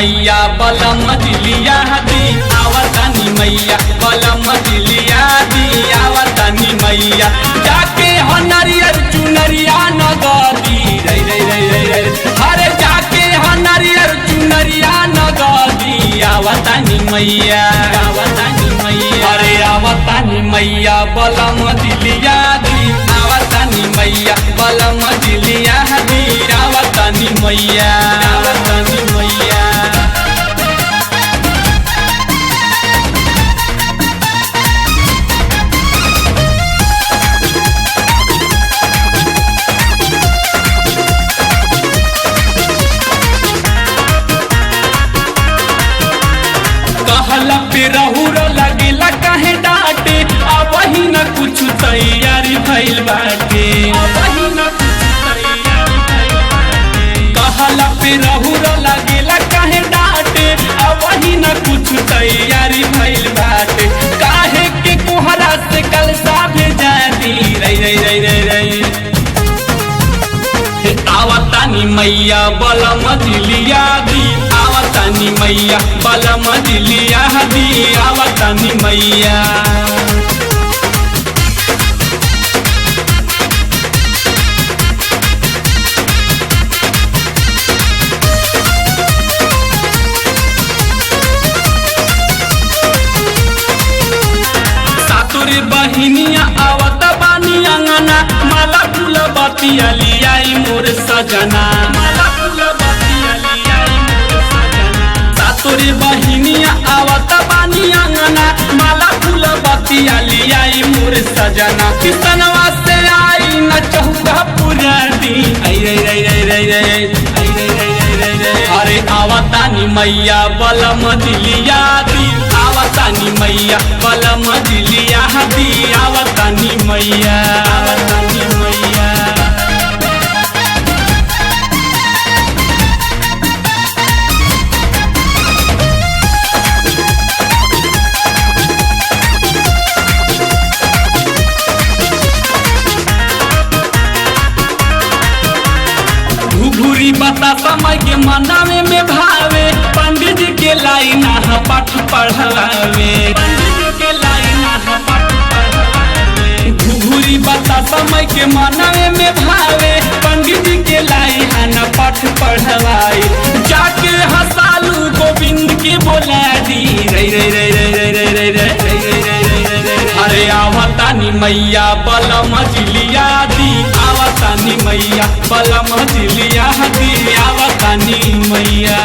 मैया बलम दिलिया दी आवतानी मैया बलम दिलिया दी आवतानी मैया जाके हो नरियर चुनरिया नगदी रे रे रे रे हरे जाके हो नरियर चुनरिया नगदी आवतानी मैया अरे आवतानी मैया बलम दिलिया दी आवतानी मैया बलम दिलिया दी आवतानी मैया कहला पे रहूर लगेला कहे डांटे अब ही न कुछ तैयारी भइल बाटे कहला पे रहूर लगेला कहे डांटे अब ही न कुछ तैयारी भइल बाटे काहे के कोहरा से कल सा भेजा दी रे रे रे रे रे आवतानी मैया बलम दिलिया दी आवतानी मैया बलम दिलिया दी आवतानी मैया सातुरी बहिनिया आवत बानी अंगना माला फूल बतिया लियाई मोर सजना माला फूल बतिया लियाई मोर सजना सातुरी बहिनिया आवत बानी अंगना माला फूल बतिया लियाई मोर सजना किसनवा से आई न चौका पूरा दी रे रे रे रे रे अरे आवतानी मैया बलम दिलिया दी आवतानी मैया बलम दिलिया दी आवतानी मैया घुघुरी बता समय के मनावे में भावे पंडित जी के लाइन पाठ पढ़ावे घुघुरी बता समय के मनावे में भावे पंडित जी के लाइन पाठ पढ़वाए जाके हसालू गोविंद के बोला दी रे रे रे रे रे रे रे अरे आवतानी मैया बलम दिलिया दी आवतानी मैया बलम दिलिया दी आवतानी मैया।